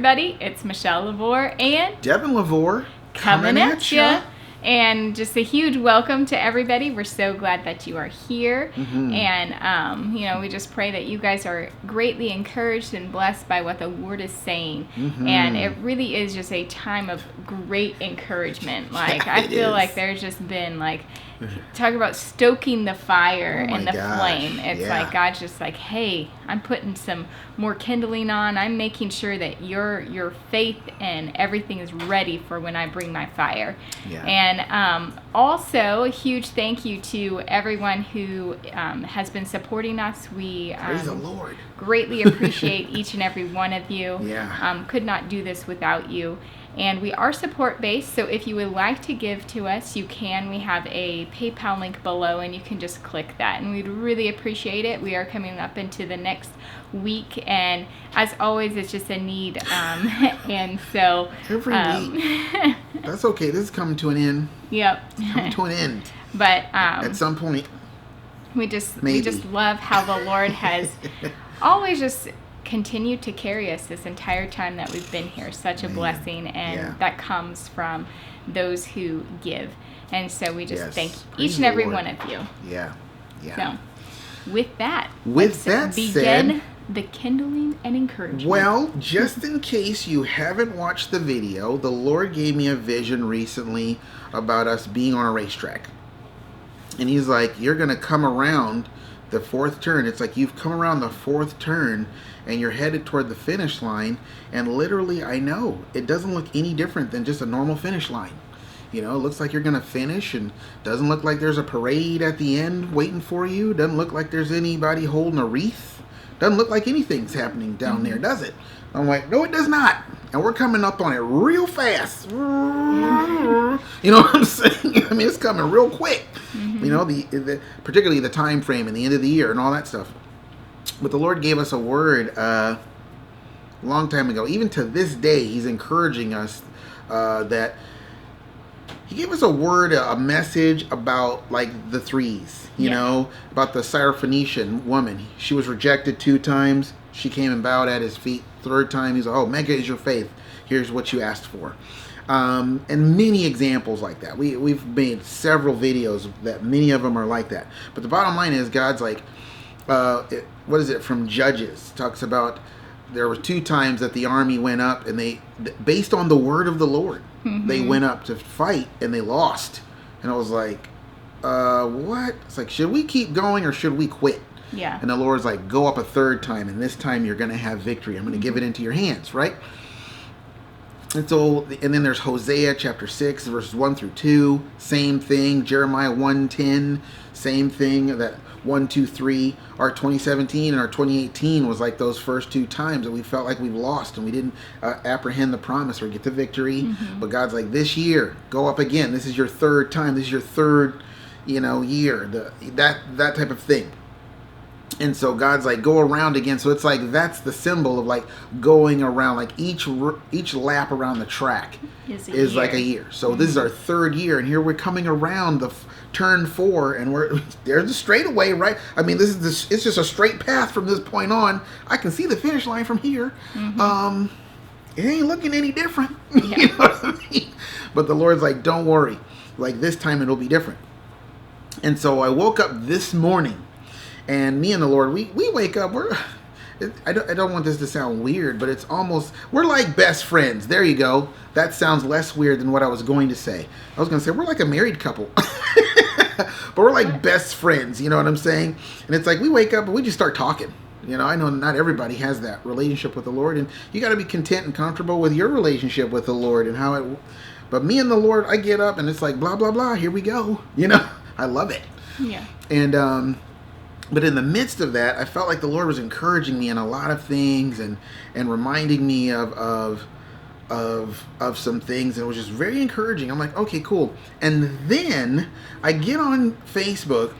everybody, it's Michelle LaVore and Devin LaVore coming at ya. And just a huge welcome to everybody. We're so glad that you are here. And, we just pray that you guys are greatly encouraged and blessed by what the Lord is saying. And it really is just a time of great encouragement. Like, I feel like there's just been, like, talk about stoking the fire and the flame. It's like God's just like, hey, I'm putting some more kindling on. I'm making sure that your faith and everything is ready for when I bring my fire. And also a huge thank you to everyone who has been supporting us. We praise the Lord. Greatly appreciate each and every one of you. Could not do this without you. And we are support-based, so if you would like to give to us, you can. We have a PayPal link below, and you can just click that. And we'd really appreciate it. We are coming up into the next week, and as always, it's just a need. And so... Every week. That's okay. This is coming to an end. Yep. It's coming to an end. But... at some point. We just love how the Lord has always just... continue to carry us this entire time that we've been here. Such a blessing, and that comes from those who give. And so we just thank each and every one of you. So with that, let's begin the kindling and encouragement. Well, just in case you haven't watched the video, the Lord gave me a vision recently about us being on a racetrack. And he's like, you're going to come around the fourth turn. It's like you've come around the fourth turn and you're headed toward the finish line, and literally I know it doesn't look any different than just a normal finish line. You know, it looks like you're gonna finish, and doesn't look like there's a parade at the end waiting for you. Doesn't look like there's anybody holding a wreath. Doesn't look like anything's happening down there, does it? I'm like, no, it does not. And we're coming up on it real fast. You know what I'm saying? I mean, it's coming real quick. You know, the particularly the time frame and the end of the year and all that stuff. But the Lord gave us a word a long time ago. Even to this day, He's encouraging us that He gave us a word, a message about like the threes. You know, about the Syrophoenician woman. She was rejected 2 times. She came and bowed at His feet. 3rd time, He's like, oh, mega is your faith. Here's what you asked for. And many examples like that. We've made several videos that many of them are like that. But the bottom line is God's like, what is it from Judges? Talks about there were 2 times that the army went up, and they, based on the word of the Lord, they went up to fight and they lost. And I was like, what? It's like, should we keep going or should we quit? And the Lord's like, go up a 3rd time, and this time you're going to have victory. I'm going to give it into your hands, right? And so, and then there's Hosea chapter 6, verses 1 through 2. Same thing. Jeremiah 1:10. Same thing. That 1, 2, 3. Our 2017 and our 2018 was like those first 2 times that we felt like we've lost and we didn't apprehend the promise or get the victory. But God's like, this year, go up again. This is your 3rd time. This is your 3rd, year. That type of thing. And so God's like, go around again. So it's like, that's the symbol of like going around, like each lap around the track is like a year. So this is our 3rd year, and here we're coming around the turn 4, and there's the straightaway, right? I mean, it's just a straight path from this point on. I can see the finish line from here. It ain't looking any different. You know what I mean? But the Lord's like, don't worry. Like this time it'll be different. And so I woke up this morning. And me and the Lord, we wake up, I don't want this to sound weird, but it's almost, we're like best friends. There you go. That sounds less weird than what I was going to say. I was going to say, we're like a married couple. But we're like best friends, you know what I'm saying? And it's like, we wake up and we just start talking. You know, I know not everybody has that relationship with the Lord, and you got to be content and comfortable with your relationship with the Lord and how it, but me and the Lord, I get up and it's like, blah, blah, blah, here we go. You know, I love it. And, but in the midst of that, I felt like the Lord was encouraging me in a lot of things and reminding me of some things, and it was just very encouraging. I'm like, okay, cool. And then I get on Facebook,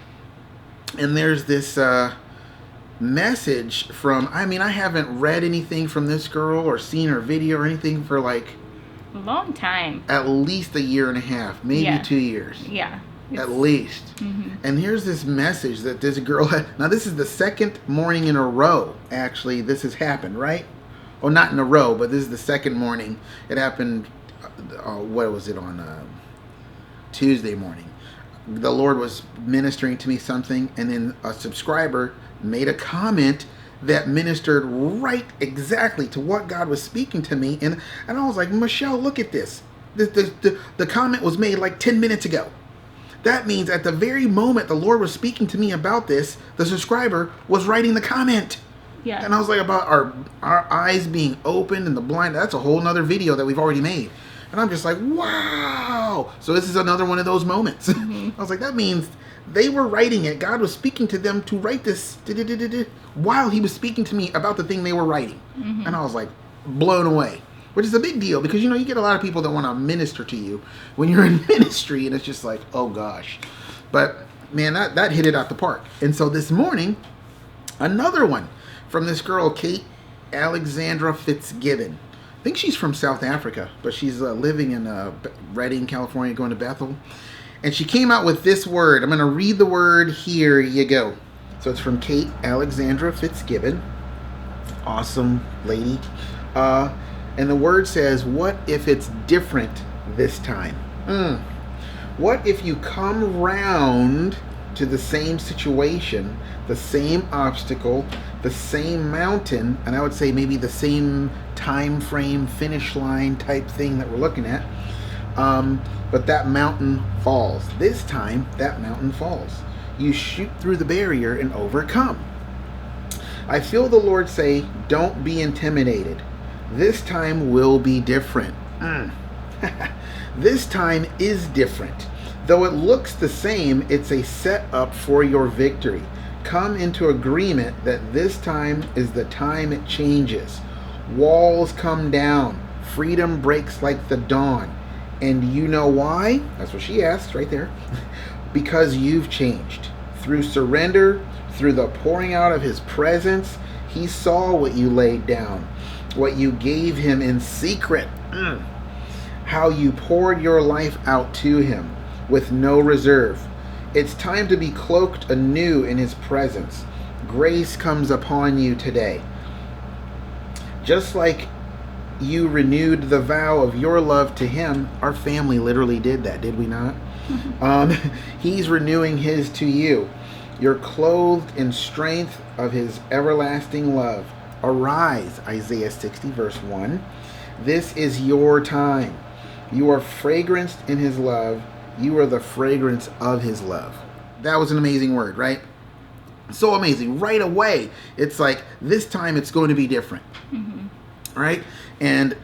and there's this message from, I mean, I haven't read anything from this girl or seen her video or anything for like a long time. At least 1.5 years, maybe 2 years. At least. And here's this message that this girl had. Now, this is the 2nd morning in a row, actually, this has happened, right? well, not in a row, but this is the second morning. It happened, what was it, on Tuesday morning. The Lord was ministering to me something, and then a subscriber made a comment that ministered right exactly to what God was speaking to me. And I was like, Michelle, look at this. The comment was made like 10 minutes ago. That means at the very moment the Lord was speaking to me about this, the subscriber was writing the comment. Yeah. And I was like, about our eyes being opened and the blind. That's a whole nother video that we've already made. And I'm just like, wow. So this is another one of those moments. I was like, that means they were writing it. God was speaking to them to write this while he was speaking to me about the thing they were writing. And I was like, blown away. Which is a big deal because, you get a lot of people that want to minister to you when you're in ministry, and it's just like, oh gosh. But man, that hit it out the park. And so this morning, another one from this girl, Kate Alexandra Fitzgibbon. I think she's from South Africa, but she's living in Redding, California, going to Bethel. And she came out with this word. I'm going to read the word. Here you go. So it's from Kate Alexandra Fitzgibbon. Awesome lady. And the word says, what if it's different this time? What if you come round to the same situation, the same obstacle, the same mountain, and I would say maybe the same time frame, finish line type thing that we're looking at, but that mountain falls. This time, that mountain falls. You shoot through the barrier and overcome. I feel the Lord say, don't be intimidated. This time will be different. This time is different. Though it looks the same, it's a setup for your victory. Come into agreement that this time is the time it changes. Walls come down. Freedom breaks like the dawn. And you know why? That's what she asks right there. Because you've changed. Through surrender, through the pouring out of his presence, he saw what you laid down, what you gave him in secret. How you poured your life out to him with no reserve. It's time to be cloaked anew in his presence. Grace comes upon you today. Just like you renewed the vow of your love to him, our family literally did that, did we not? He's renewing his to you. You're clothed in strength of his everlasting love. Arise, Isaiah 60, verse 1. This is your time. You are fragranced in his love. You are the fragrance of his love. That was an amazing word, right? So amazing. Right away, it's like, this time it's going to be different. Right? And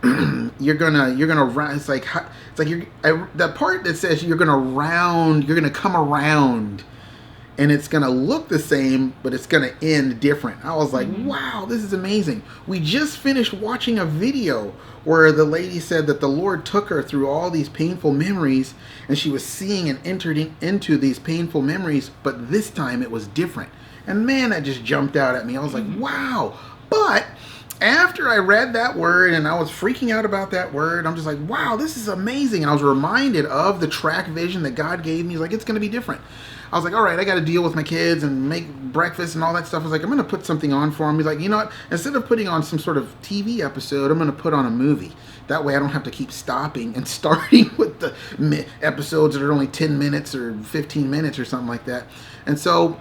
you're gonna it's like the part that says you're gonna come around, and it's gonna look the same, but it's gonna end different. I was like, wow, this is amazing. We just finished watching a video where the lady said that the Lord took her through all these painful memories, and she was seeing and entering into these painful memories, but this time it was different. And man, that just jumped out at me. I was like, wow. But after I read that word and I was freaking out about that word, I'm just like, wow, this is amazing. And I was reminded of the track vision that God gave me. He's like, it's going to be different. I was like, all right, I got to deal with my kids and make breakfast and all that stuff. I was like, I'm going to put something on for him. He's like, you know what? Instead of putting on some sort of TV episode, I'm going to put on a movie. That way I don't have to keep stopping and starting with the episodes that are only 10 minutes or 15 minutes or something like that. And so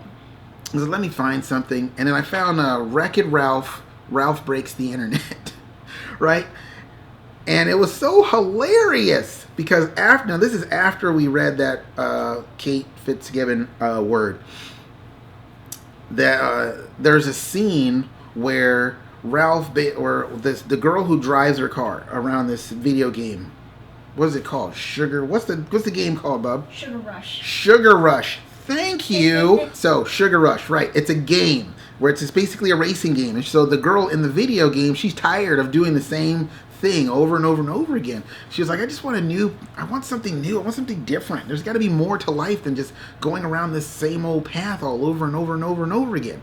I said, let me find something. And then I found Wreck-It Ralph. Ralph Breaks the Internet, right? And it was so hilarious because this is after we read that Kate Fitzgibbon word. That there's a scene where the girl who drives her car around this video game. What is it called? What's the game called, Bub? Sugar Rush. Sugar Rush. Thank you. So Sugar Rush, right? It's a game where it's basically a racing game. And so the girl in the video game, she's tired of doing the same thing over and over and over again. She was like, I want something new. I want something different. There's got to be more to life than just going around this same old path all over and over and over and over again.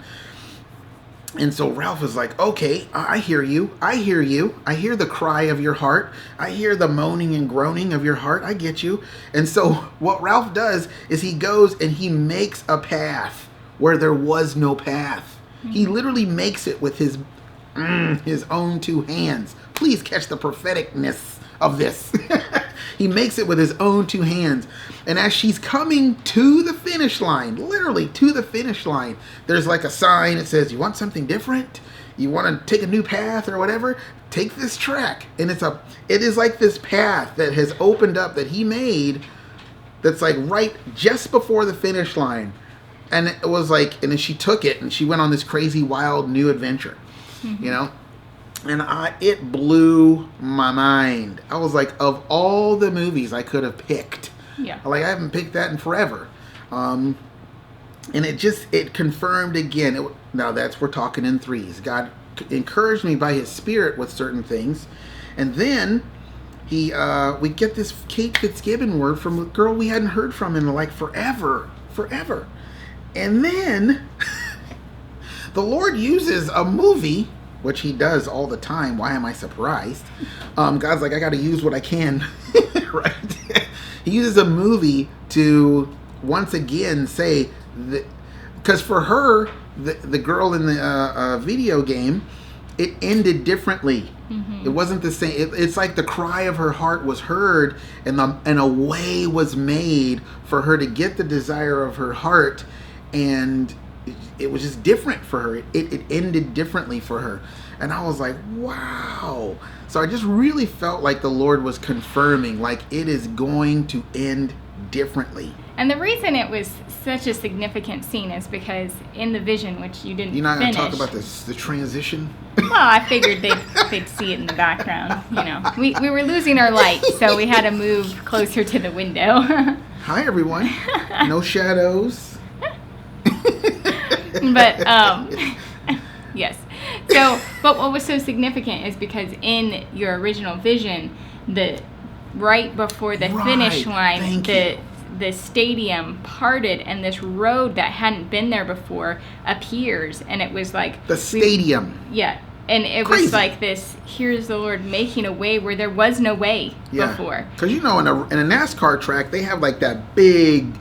And so Ralph was like, okay, I hear you. I hear you. I hear the cry of your heart. I hear the moaning and groaning of your heart. I get you. And so what Ralph does is he goes and he makes a path where there was no path. He literally makes it with his his own 2 hands. Please catch the propheticness of this. He makes it with his own 2 hands. And as she's coming to the finish line, literally to the finish line, there's like a sign that says, you want something different? You want to take a new path or whatever? Take this track. And it is like this path that has opened up that he made that's like right just before the finish line. And it was like, and then she took it and she went on this crazy, wild new adventure, you know? And it blew my mind. I was like, of all the movies I could have picked, like I haven't picked that in forever. And it confirmed again. Now we're talking in threes. God encouraged me by his spirit with certain things. And then we get this Kate Fitzgibbon word from a girl we hadn't heard from in like forever. And then the Lord uses a movie, which he does all the time. Why am I surprised? God's like, I got to use what I can, right? He uses a movie to once again say that, because for her, the girl in the video game, it ended differently. It wasn't the same. It's like the cry of her heart was heard, and a way was made for her to get the desire of her heart, and it was just different for her. It ended differently for her. And I was like, wow. So I just really felt like the Lord was confirming, like, it is going to end differently. And the reason it was such a significant scene is because in the vision, which you didn't finish. You're not going to talk about the transition? Well, I figured they'd see it in the background. You know, we were losing our light, so we had to move closer to the window. Hi, everyone. No shadows. But, yes. So, but what was so significant is because in your original vision, right before the finish line, the stadium parted and this road that hadn't been there before appears, and it was like the stadium. And it was like this, here's the Lord making a way where there was no way before. Because in a NASCAR track, they have like that big,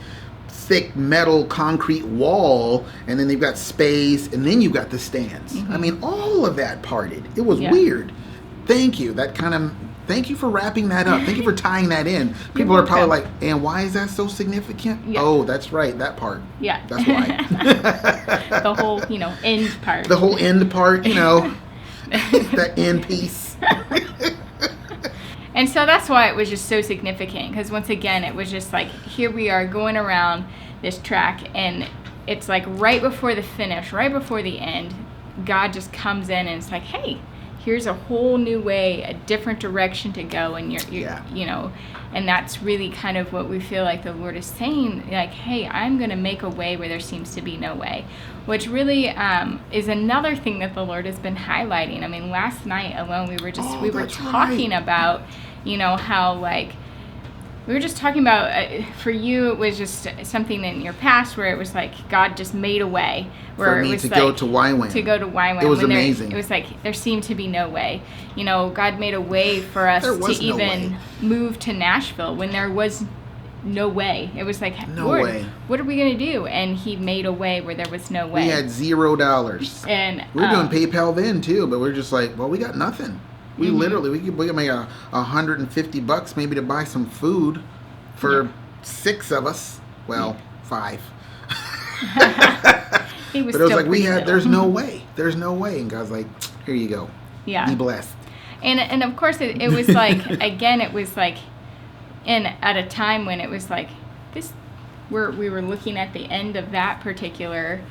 thick metal concrete wall, and then they've got space, and then you've got the stands. I mean, all of that parted. It was weird. Thank you. Thank you for wrapping that up. Thank you for tying that in. People are probably like, and why is that so significant? Yeah. Oh, that's right, that part. Yeah. That's why. The whole, end part. The whole end part, that end piece. And so that's why it was just so significant, because once again, it was just like, here we are going around this track, and it's like right before the finish, right before the end, God just comes in and it's like, hey, here's a whole new way, a different direction to go, and and that's really kind of what we feel like the Lord is saying, like, hey, I'm going to make a way where there seems to be no way, which really is another thing that the Lord has been highlighting. I mean, last night alone, we were talking about, how like, we were just talking about, for you, it was just something in your past where it was like God just made a way. Where for me it was to like, go to YWAM. To go to YWAM. It was amazing. It was like there seemed to be no way. God made a way for us to even move to Nashville when there was no way. It was like, Lord, what are we going to do? And he made a way where there was no way. We had $0. And we were doing PayPal then too, but we're just like, well, we got nothing. We literally, we could make $150 maybe to buy some food for 6 of us. Well, 5. But it was like, there's no way. There's no way. And God's like, here you go. Yeah. Be blessed. And of course it was like, again, it was like, at a time when it was like, we were looking at the end of that particular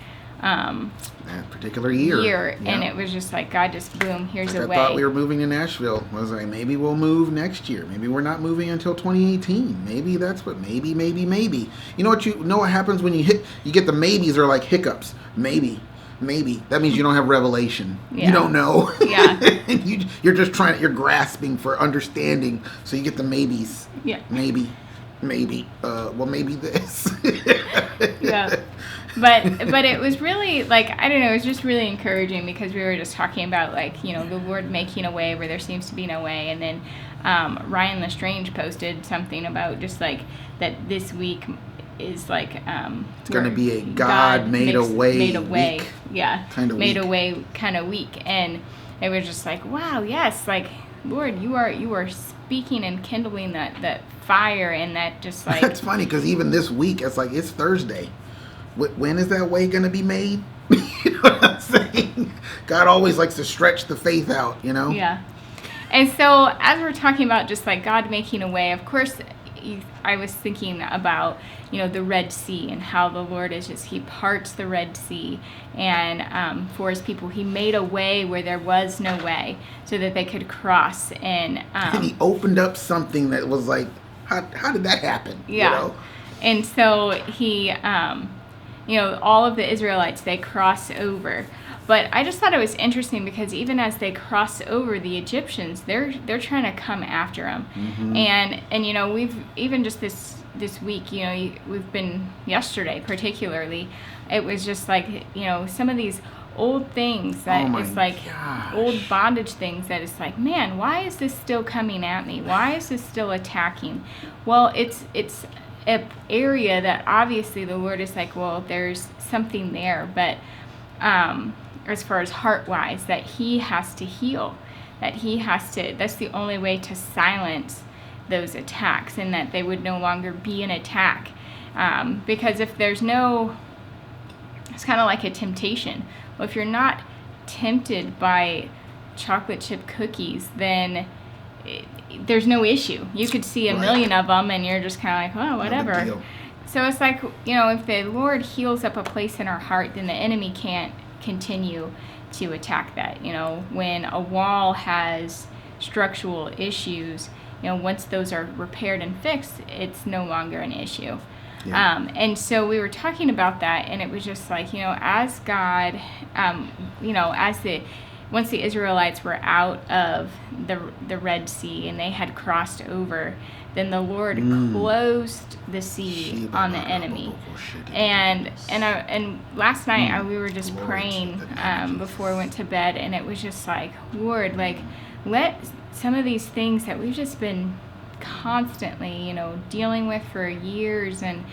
year, and it was just like, God just, boom, here's a way. I thought we were moving to Nashville. I was like, maybe we'll move next year. Maybe we're not moving until 2018. Maybe that's what, maybe. You know what happens when you get the maybes are like hiccups. Maybe. That means you don't have revelation. Yeah. You don't know. Yeah. You're just you're grasping for understanding, so you get the maybes. Yeah. Maybe. Well, maybe this. Yeah. But it was really, like, I don't know, it was just really encouraging, because we were just talking about, like, the Lord making a way where there seems to be no way. And then Ryan Lestrange posted something about just, like, that this week is, like, it's going to be a God made a way week. Yeah. Kind of made week. a way kind of week. And it was just like, wow, yes, like, Lord, you are speaking and kindling that fire, and that just like... It's funny because even this week, it's like, it's Thursday. When is that way going to be made? You know what I'm saying? God always likes to stretch the faith out, you know? Yeah. And so as we're talking about just like God making a way, of course, I was thinking about, the Red Sea and how the Lord is just, he parts the Red Sea, and for his people, he made a way where there was no way so that they could cross. And he opened up something that was like, how did that happen? Yeah. You know? And so he, all of the Israelites, they cross over. But I just thought it was interesting because even as they cross over, the Egyptians, they're trying to come after them. Mm-hmm. And we've even just this week, we've been, yesterday particularly, it was just like, some of these old things that it's like old bondage things that it's like, man, why is this still coming at me? Why is this still attacking? Well, it's an area that obviously the Lord is like, well, there's something there, but as far as heart-wise, that he has to heal, that's the only way to silence those attacks, and that they would no longer be an attack. Because if there's it's kind of like a temptation. Well, if you're not tempted by chocolate chip cookies, then there's no issue. You could see a million of them, and you're just kind of like, oh, whatever. So it's like, if the Lord heals up a place in our heart, then the enemy can't continue to attack that. When a wall has structural issues, once those are repaired and fixed, it's no longer an issue. Yeah. And so we were talking about that, and it was just like, as God, once the Israelites were out of the Red Sea and they had crossed over, then the Lord closed the sea on the enemy. And last night we were just praying before we went to bed, and it was just like, Lord, like, let some of these things that we've just been constantly, dealing with for years, and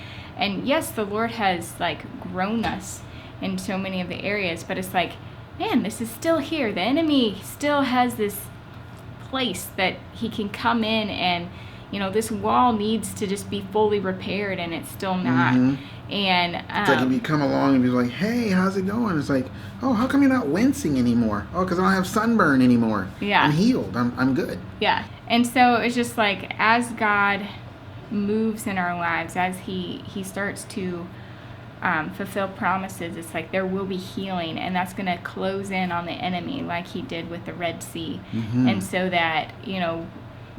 yes, the Lord has like grown us in so many of the areas, but it's like, man, this is still here. The enemy still has this place that he can come in, and this wall needs to just be fully repaired, and it's still not. Mm-hmm. And it's like if you come along and be like, hey, how's it going? It's like, oh, how come you're not wincing anymore? Oh, because I don't have sunburn anymore. Yeah. I'm healed. I'm good. Yeah. And so it's just like, as God moves in our lives, as he starts to fulfill promises, it's like there will be healing, and that's going to close in on the enemy like he did with the Red Sea. Mm-hmm. And so that,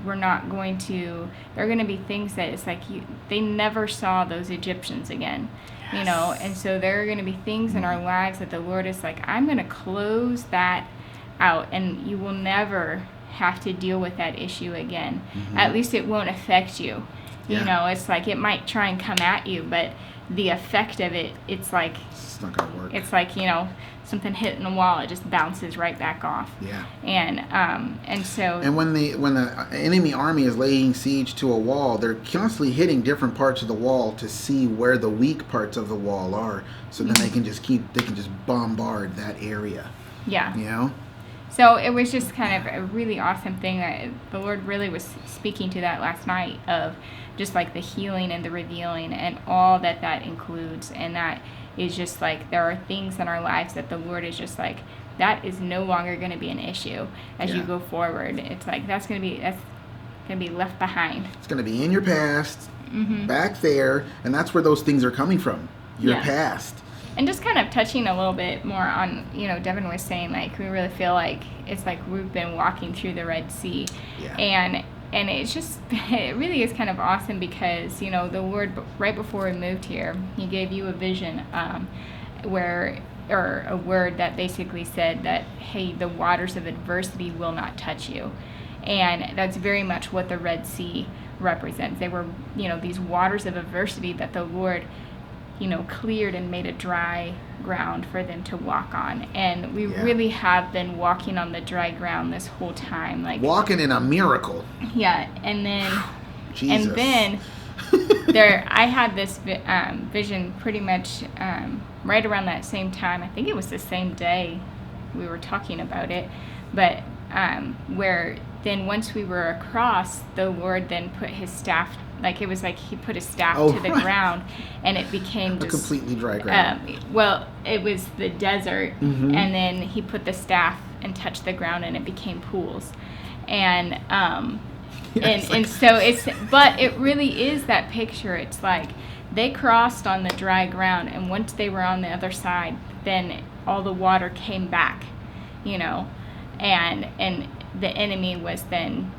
we're not going to, there are going to be things that it's like they never saw those Egyptians again. Yes. And so there are going to be things in our lives that the Lord is like, I'm going to close that out, and you will never have to deal with that issue again. Mm-hmm. At least it won't affect you. Yeah. It's like it might try and come at you, but the effect of it, it's like, it's not going to work. It's like, something hitting the wall, it just bounces right back off. Yeah. And so. And when the enemy army is laying siege to a wall, they're constantly hitting different parts of the wall to see where the weak parts of the wall are, so then they can just bombard that area. Yeah. So it was just kind of a really awesome thing that the Lord really was speaking to that last night, of just like the healing and the revealing and all that includes. And that is just like, there are things in our lives that the Lord is just like, that is no longer going to be an issue as you go forward. It's like, that's going to be left behind. It's going to be in your past, back there, and that's where those things are coming from, your past. And just kind of touching a little bit more on, Devin was saying, like, we really feel like it's like we've been walking through the Red Sea. Yeah. And it's just, it really is kind of awesome because, the Lord, right before we moved here, he gave you a vision or a word that basically said that, hey, the waters of adversity will not touch you. And that's very much what the Red Sea represents. They were, these waters of adversity that the Lord cleared and made a dry ground for them to walk on. And we really have been walking on the dry ground this whole time. Like walking in a miracle. Yeah. And then, Jesus. And then I had this vision pretty much right around that same time. I think it was the same day we were talking about it, but where then once we were across, the Lord then put his staff, like it was like he put his staff to the ground, and it became just completely dry ground. Well, it was the desert, and then he put the staff and touched the ground, and it became pools, and so but it really is that picture. It's like they crossed on the dry ground, and once they were on the other side, then all the water came back, and the enemy was then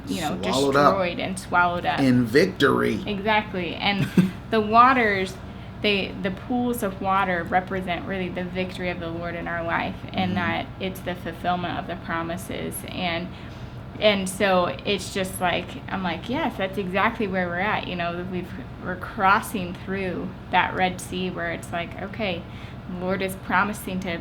destroyed and swallowed up in victory. Exactly. And the waters, the pools of water represent really the victory of the Lord in our life, and that it's the fulfillment of the promises. And so it's just like, I'm like, yes, that's exactly where we're at. We're crossing through that Red Sea where it's like, okay, the Lord is promising to,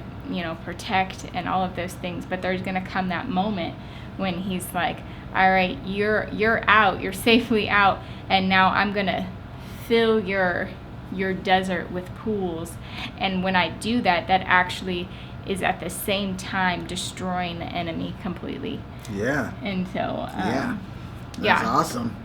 protect and all of those things. But there's going to come that moment when he's like, all right, you're out, you're safely out. And now I'm going to fill your desert with pools. And when I do that, that actually is at the same time destroying the enemy completely. Yeah. And so, that's awesome.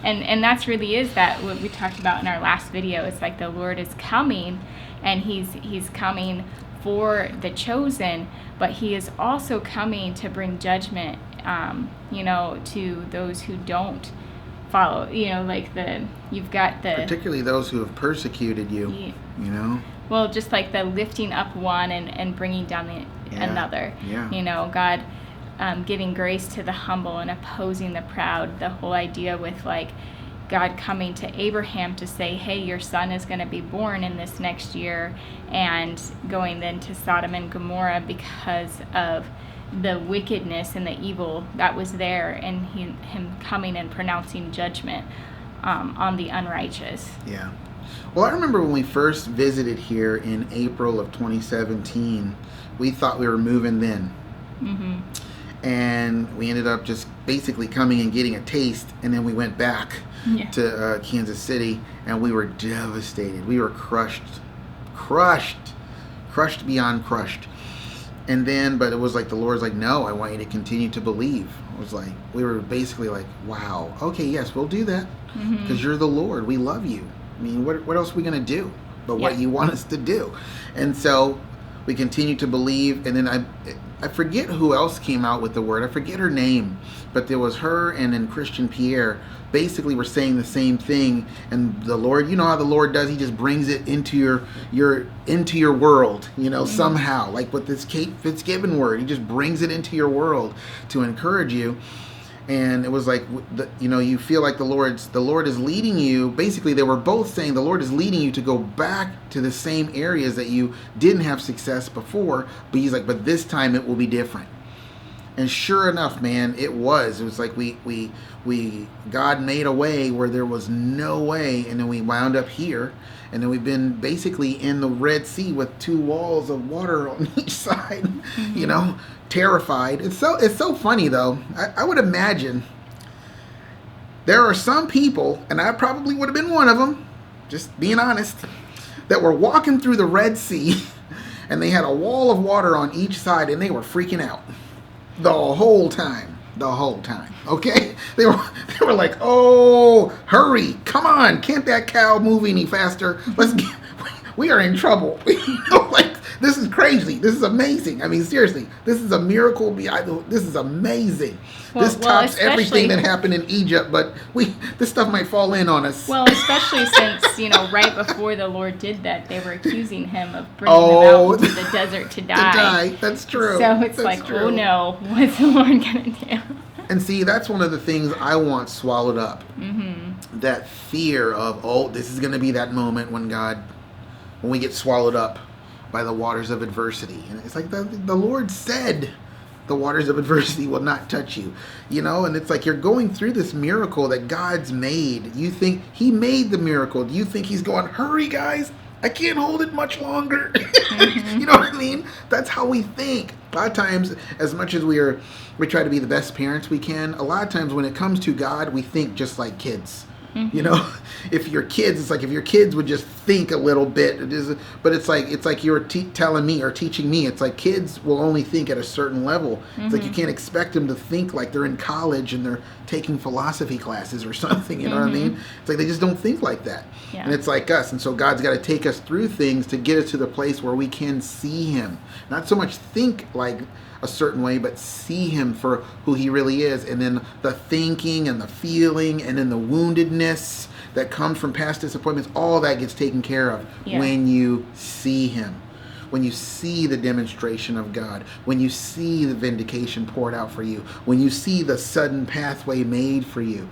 and that's really is that what we talked about in our last video. It's like the Lord is coming, and he's coming for the chosen, but he is also coming to bring judgment, to those who don't follow. You've got the particularly those who have persecuted you. Well, just like the lifting up one and bringing down another. Yeah. God giving grace to the humble and opposing the proud. The whole idea with like God coming to Abraham to say, hey, your son is going to be born in this next year, and going then to Sodom and Gomorrah because of the wickedness and the evil that was there, and him coming and pronouncing judgment on the unrighteous. Yeah. Well, I remember when we first visited here in April of 2017, we thought we were moving then. Mm-hmm. And we ended up just basically coming and getting a taste, and then we went back to Kansas City, and we were devastated. We were crushed beyond crushed. And then, but it was like the Lord's like, no, I want you to continue to believe. It was like, we were basically like, wow, okay, yes, we'll do that, because you're the Lord. We love you. I mean, what else are we going to do but what you want us to do? And so we continue to believe. And then I forget who else came out with the word. I forget her name, but there was her and then Christian Pierre basically were saying the same thing. And the Lord, you know how the Lord does, he just brings it into your world, somehow, like with this Kate Fitzgibbon word, he just brings it into your world to encourage you. And it was like, you feel like the Lord is leading you. Basically, they were both saying the Lord is leading you to go back to the same areas that you didn't have success before. But he's like, but this time it will be different. And sure enough, man, it was. It was like God made a way where there was no way, and then we wound up here, and then we've been basically in the Red Sea with two walls of water on each side, terrified. It's so funny though. I would imagine there are some people, and I probably would have been one of them, just being honest, that were walking through the Red Sea, and they had a wall of water on each side, and they were freaking out the whole time. Okay, they were like, oh, hurry, come on, can't that cow move any faster? We are in trouble. Like, this is crazy. This is amazing. I mean, seriously, this is a miracle. This is amazing. This tops everything that happened in Egypt, but this stuff might fall in on us. Well, especially since, right before the Lord did that, they were accusing him of bringing them out into the desert to die. That's true. So it's true. Oh no, what's the Lord going to do? And see, that's one of the things I want swallowed up. Mm-hmm. That fear of, this is going to be that moment when we get swallowed up by the waters of adversity. And it's like the Lord said the waters of adversity will not touch you. And it's like you're going through this miracle that God's made. You think he made the miracle. Do you think he's going, hurry guys, I can't hold it much longer? Mm-hmm. You know what I mean? That's how we think. A lot of times, as much as we try to be the best parents we can, a lot of times when it comes to God, we think just like kids. You know, if your kids, it's like if your kids would just think a little bit, but it's like you're telling me or teaching me. It's like kids will only think at a certain level. It's like you can't expect them to think like they're in college and they're taking philosophy classes or something. You know what I mean? It's like they just don't think like that. Yeah. And it's like us. And so God's got to take us through things to get us to the place where we can see Him. Not so much think like a certain way, but see Him for who He really is. And then the thinking and the feeling and then the woundedness that comes from past disappointments, all that gets taken care of when you see Him. When you see the demonstration of God, when you see the vindication poured out for you, when you see the sudden pathway made for you.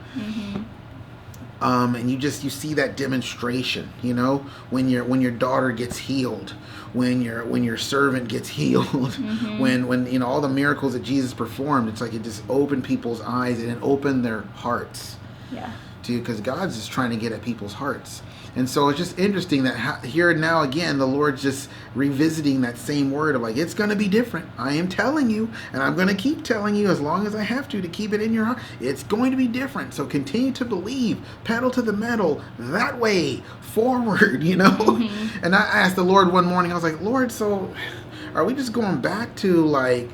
And you see that demonstration, you know, when your daughter gets healed, when your servant gets healed, when you know all the miracles that Jesus performed, it's like it just opened people's eyes and it opened their hearts. Yeah. Because God's just trying to get at people's hearts. And so it's just interesting that here and now again, the Lord's just revisiting that same word of like, it's going to be different. I am telling you, and I'm going to keep telling you as long as I have to keep it in your heart. It's going to be different. So continue to believe, pedal to the metal, that way, forward, you know. And I asked the Lord one morning, I was like, Lord, so are we just going back to like,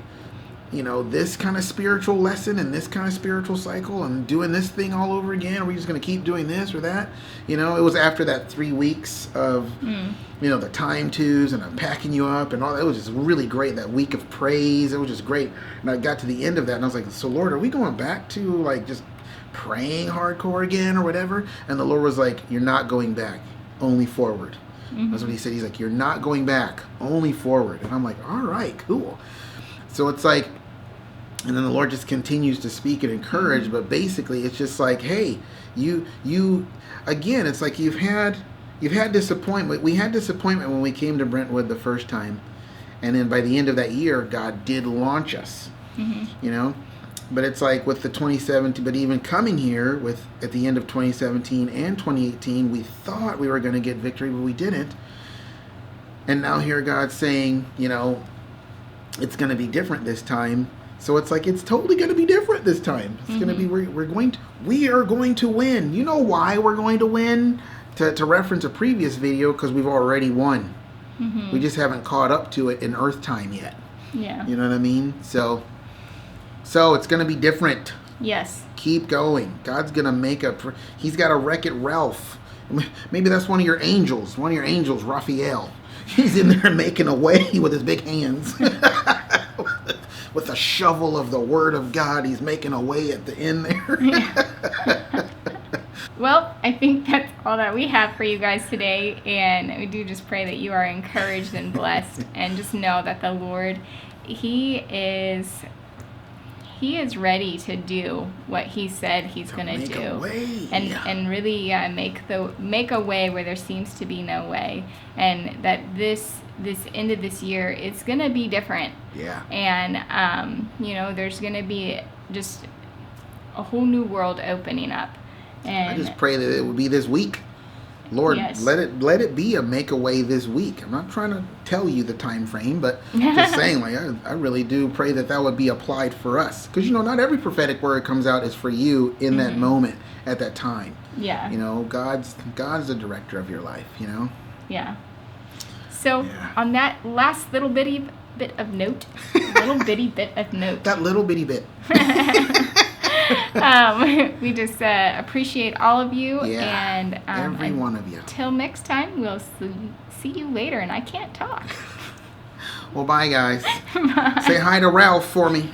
you know, this kind of spiritual lesson and this kind of spiritual cycle and doing this thing all over again? Are we just going to keep doing this or that? You know, it was after that 3 weeks of, you know, the time twos and I'm packing you up and all that. It was just really great. That week of praise. It was just great. And I got to the end of that and I was like, so Lord, are we going back to like just praying hardcore again or whatever? And the Lord was like, you're not going back, only forward. That's what He said. He's like, you're not going back, only forward. And I'm like, all right, cool. So it's like, and then the Lord just continues to speak and encourage, but basically it's just like, hey, you again, it's like you've had disappointment. We had disappointment when we came to Brentwood the first time, and then by the end of that year, God did launch us, you know. But it's like with the 2017, but even coming here at the end of 2017 and 2018, we thought we were going to get victory, but we didn't. And now here God's saying, you know, it's going to be different this time. So it's like it's totally going to be different this time. It's going to be we are going to win. You know why we're going to win? To reference a previous video, because we've already won. We just haven't caught up to it in Earth time yet. Yeah. You know what I mean? So it's going to be different. Yes. Keep going. God's going to He's got to Wreck-It Ralph. Maybe that's one of your angels. One of your angels, Raphael. He's in there making a way with his big hands. With a shovel of the Word of God, He's making a way at the end there. Yeah. Well, I think that's all that we have for you guys today. And we do just pray that you are encouraged and blessed. And just know that the Lord, He is ready to do what He said He's going to do, and really make a way where there seems to be no way, and that this end of this year it's going to be different. Yeah. And you know, there's going to be just a whole new world opening up. And I just pray that it will be this week. Lord, yes. let it be a make a way this week. I'm not trying to tell you the time frame, but just saying, like, I really do pray that would be applied for us. Because, you know, not every prophetic word comes out is for you in that moment, at that time. Yeah. You know, God's the director of your life, you know? Yeah. So, on that last little bitty bit of note, that little bitty bit. We just appreciate all of you, and every one of you. Till next time, we'll see you later. And I can't talk. Well, bye, guys. Bye. Say hi to Ralph for me.